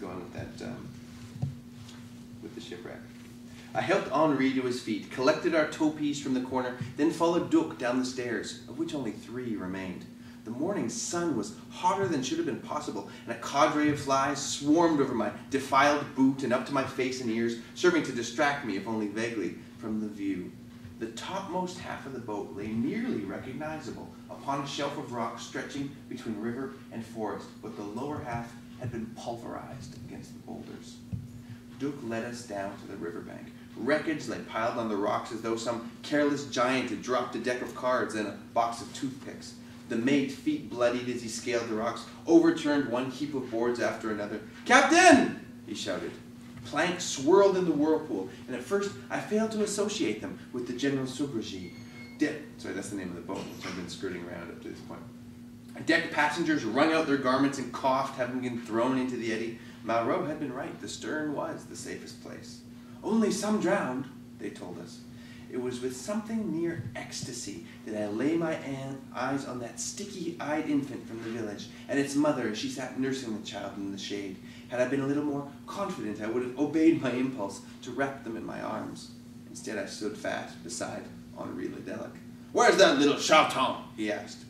going with that, with the shipwreck. I helped Henri to his feet, collected our topies from the corner, then followed Duc down the stairs, of which only 3 remained. The morning sun was hotter than should have been possible, and a cadre of flies swarmed over my defiled boot and up to my face and ears, serving to distract me, if only vaguely, from the view. The topmost half of the boat lay nearly recognizable upon a shelf of rock stretching between river and forest, but the lower half had been pulverized against the boulders. Duc led us down to the riverbank. Wreckage lay piled on the rocks as though some careless giant had dropped a deck of cards and a box of toothpicks. The mate, feet bloodied as he scaled the rocks, overturned one heap of boards after another. "Captain!" he shouted. Planks swirled in the whirlpool, and at first I failed to associate them with the General Subrogé. Sorry, that's the name of the boat, which I've been skirting around up to this point. Decked passengers wrung out their garments and coughed, having been thrown into the eddy. Malraux had been right. The stern was the safest place. Only some drowned, they told us. It was with something near ecstasy that I lay my eyes on that sticky-eyed infant from the village and its mother as she sat nursing the child in the shade. Had I been a little more confident, I would have obeyed my impulse to wrap them in my arms. Instead, I stood fast beside Henri Ledelic. "Where's that little Charton?" he asked.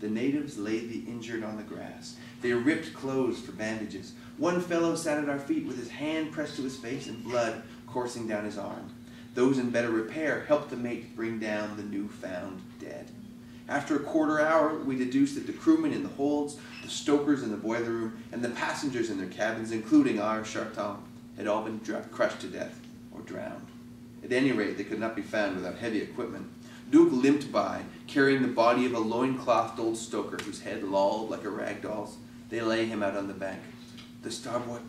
The natives laid the injured on the grass. They ripped clothes for bandages. One fellow sat at our feet with his hand pressed to his face and blood coursing down his arm. Those in better repair helped the mate bring down the newfound dead. After a quarter hour, we deduced that the crewmen in the holds, the stokers in the boiler room, and the passengers in their cabins, including our Charton, had all been crushed to death or drowned. At any rate, they could not be found without heavy equipment. Duc limped by, carrying the body of a loin-clothed old stoker whose head lolled like a rag doll's. They lay him out on the bank. The starboard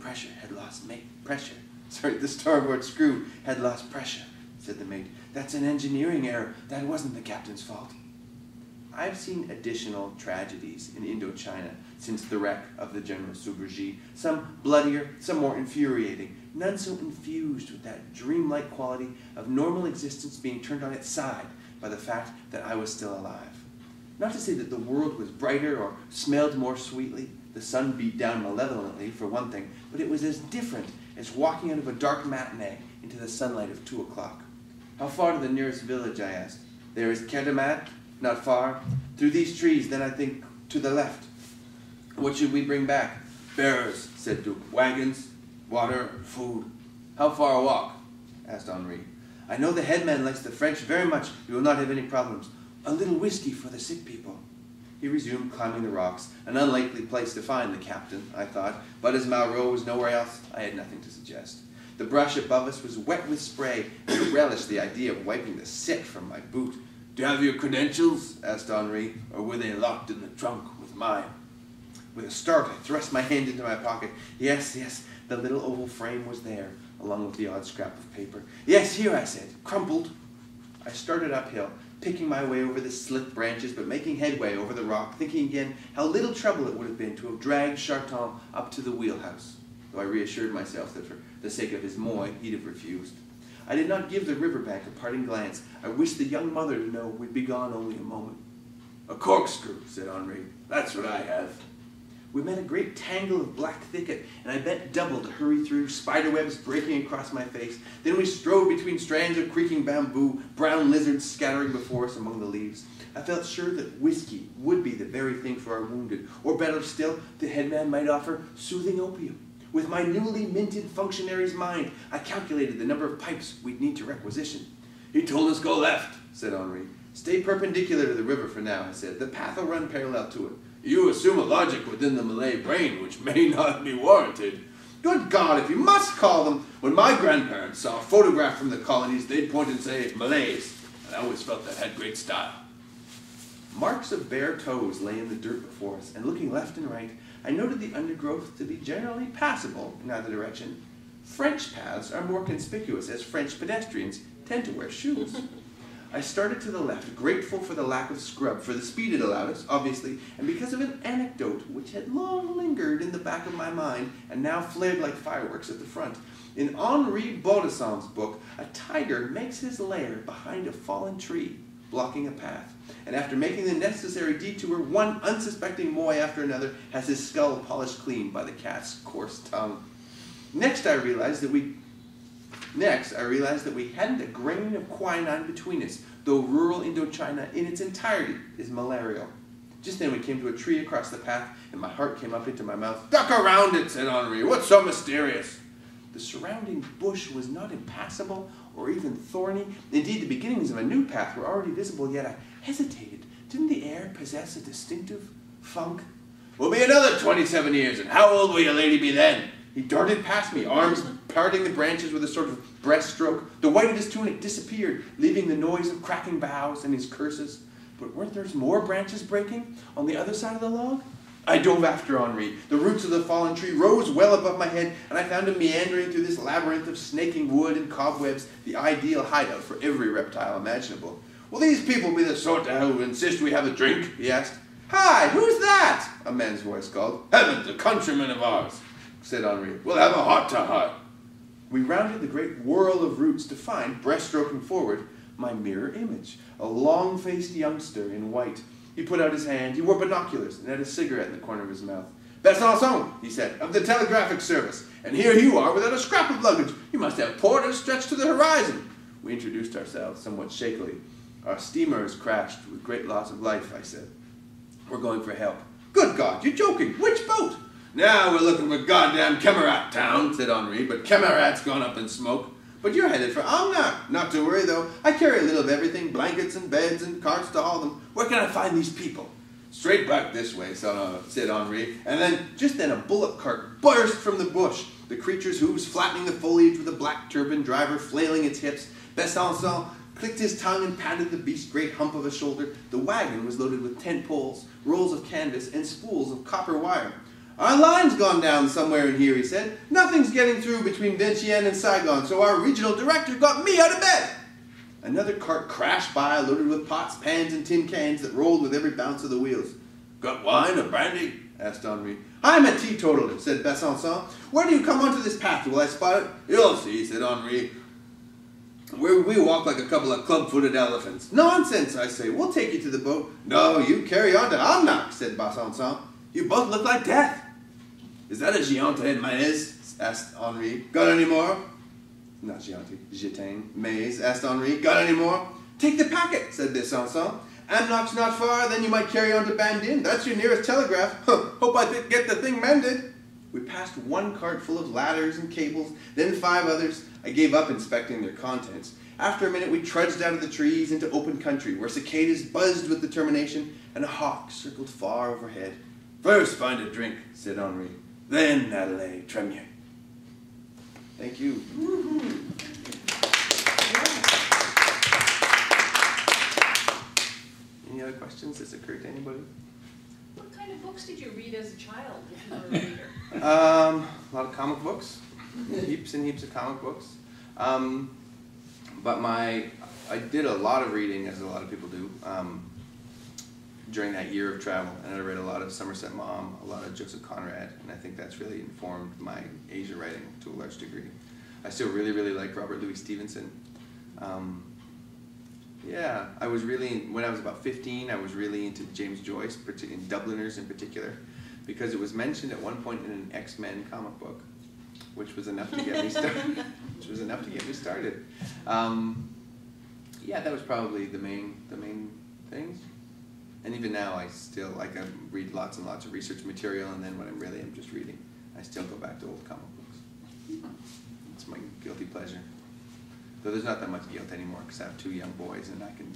screw had lost pressure, said the mate. "That's an engineering error. That wasn't the captain's fault." I've seen additional tragedies in Indochina since the wreck of the General Subrogé, some bloodier, some more infuriating, none so infused with that dreamlike quality of normal existence being turned on its side by the fact that I was still alive. Not to say that the world was brighter or smelled more sweetly. The sun beat down malevolently, for one thing, but it was as different as walking out of a dark matinee into the sunlight of 2 o'clock. "How far to the nearest village?" I asked. "There is Kerdamat, not far. Through these trees, then I think to the left." "What should we bring back?" "Bearers," said Duc. "Wagons, water, food." "How far a walk?" asked Henri. "I know the headman likes the French very much. You will not have any problems. A little whiskey for the sick people." He resumed climbing the rocks, an unlikely place to find the captain, I thought, but as Malraux was nowhere else, I had nothing to suggest. The brush above us was wet with spray, and I relished the idea of wiping the soot from my boot. "Do you have your credentials?" asked Henri, "or were they locked in the trunk with mine?" With a start, I thrust my hand into my pocket. Yes, the little oval frame was there, along with the odd scrap of paper. "Yes, here," I said, "crumpled." I started uphill, picking my way over the slick branches, but making headway over the rock, thinking again how little trouble it would have been to have dragged Charton up to the wheelhouse, though I reassured myself that for the sake of his moi, he'd have refused. I did not give the riverbank a parting glance. I wished the young mother to know we'd be gone only a moment. "A corkscrew," said Henri. "That's what I have." We met a great tangle of black thicket, and I bent double to hurry through, spiderwebs breaking across my face. Then we strode between strands of creaking bamboo, brown lizards scattering before us among the leaves. I felt sure that whiskey would be the very thing for our wounded, or better still, the headman might offer soothing opium. With my newly minted functionary's mind, I calculated the number of pipes we'd need to requisition. "He told us go left," said Henri. "Stay perpendicular to the river for now," I said. "The path will run parallel to it." "You assume a logic within the Malay brain which may not be warranted." "Good God, if you must call them! When my grandparents saw a photograph from the colonies, they'd point and say, 'Malays,' and I always felt that had great style." Marks of bare toes lay in the dirt before us, and looking left and right, I noted the undergrowth to be generally passable in either direction. French paths are more conspicuous, as French pedestrians tend to wear shoes. I started to the left, grateful for the lack of scrub, for the speed it allowed us, obviously, and because of an anecdote which had long lingered in the back of my mind and now flared like fireworks at the front. In Henri Baudissant's book, a tiger makes his lair behind a fallen tree, blocking a path, and after making the necessary detour, one unsuspecting moi after another has his skull polished clean by the cat's coarse tongue. Next, I realized that we hadn't a grain of quinine between us, though rural Indochina in its entirety is malarial. Just then we came to a tree across the path, and my heart came up into my mouth. "Duck around it," said Henri. "What's so mysterious?" The surrounding bush was not impassable or even thorny. Indeed, the beginnings of a new path were already visible, yet I hesitated. Didn't the air possess a distinctive funk? "We'll be another 27 years, and how old will your lady be then?" He darted past me, arms parting the branches with a sort of breaststroke. The white of his tunic disappeared, leaving the noise of cracking boughs and his curses. But weren't there more branches breaking on the other side of the log? I dove after Henri. The roots of the fallen tree rose well above my head, and I found him meandering through this labyrinth of snaking wood and cobwebs, the ideal hideout for every reptile imaginable. "Will these people be the sort who insist we have a drink?" he asked. "Hi, who's that?" a man's voice called. "Heavens, a countryman of ours," said Henri. "We'll have a hot-to-hot." We rounded the great whirl of roots to find, breaststroking forward, my mirror image, a long-faced youngster in white. He put out his hand. He wore binoculars and had a cigarette in the corner of his mouth. "Besançon," he said, "of the telegraphic service. And here you are without a scrap of luggage. You must have porters stretched to the horizon." We introduced ourselves somewhat shakily. "Our steamer has crashed with great loss of life," I said. "We're going for help." "Good God, you're joking. Which boat?" "Now we're looking for goddamn Camarade town," said Henri, "but Camarade's gone up in smoke." "But you're headed for Alnac." "Not to worry, though. I carry a little of everything, blankets and beds and carts to haul them. Where can I find these people?" "Straight back this way," said Henri. And just then a bullock cart burst from the bush, the creature's hooves flattening the foliage with a black turban driver flailing its hips. Besançon clicked his tongue and patted the beast's great hump of a shoulder. The wagon was loaded with tent poles, rolls of canvas, and spools of copper wire. "Our line's gone down somewhere in here," he said. "Nothing's getting through between Vientiane and Saigon, so our regional director got me out of bed." Another cart crashed by, loaded with pots, pans, and tin cans that rolled with every bounce of the wheels. "Got wine or brandy?" asked Henri. "I'm a teetotaler," said Besançon. "Where do you come onto this path? Will I spot it?" "You'll see," said Henri. We walk like a couple of club-footed elephants." "Nonsense," I say. "We'll take you to the boat." "No, you carry on to Alnac," said Besançon. "You both look like death." "Is that a Giante and Maze?" asked Henri. "Got any more?" "Not Giante, Gitain. Maze," asked Henri. "Got any more?" "Take the packet," said Besançon. "Amnoc's not far, then you might carry on to Bandin. That's your nearest telegraph. Hope I get the thing mended." We passed one cart full of ladders and cables, then 5 others. I gave up inspecting their contents. After a minute, we trudged out of the trees into open country, where cicadas buzzed with determination, and a hawk circled far overhead. "First find a drink," said Henri. "Then, Adelaide, Tremier." Thank you. Any other questions that's occurred to anybody? What kind of books did you read as a child, if you were a reader? A lot of comic books. Heaps and heaps of comic books. But I did a lot of reading, as a lot of people do, during that year of travel. And I read a lot of Somerset Maugham, a lot of Joseph Conrad, and I think that's really informed my Asia writing to a large degree. I still really, really like Robert Louis Stevenson. Yeah, I was really, when I was about 15, I was really into James Joyce, in Dubliners in particular, because it was mentioned at one point in an X-Men comic book, which was enough to get me started. Yeah, that was probably the main things. And even now, I read lots and lots of research material, and then when I'm just reading, I still go back to old comic books. It's my guilty pleasure. Though there's not that much guilt anymore, because I have 2 young boys, and I can,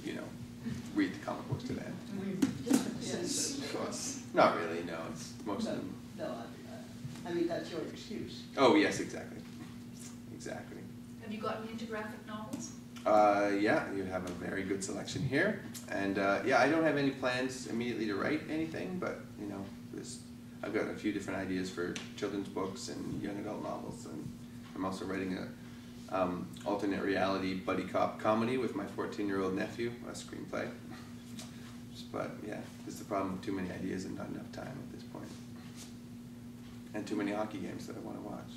read the comic books to them. Yes. Not really, no. It's most of them. No, I mean, that's your excuse. Oh, yes, exactly. Exactly. Have you gotten into graphic novels? Yeah, you have a very good selection here. And yeah, I don't have any plans immediately to write anything, but, I've got a few different ideas for children's books and young adult novels. And I'm also writing a alternate reality buddy cop comedy with my 14-year-old nephew, a screenplay. But yeah, this is the problem with too many ideas and not enough time at this point. And too many hockey games that I want to watch.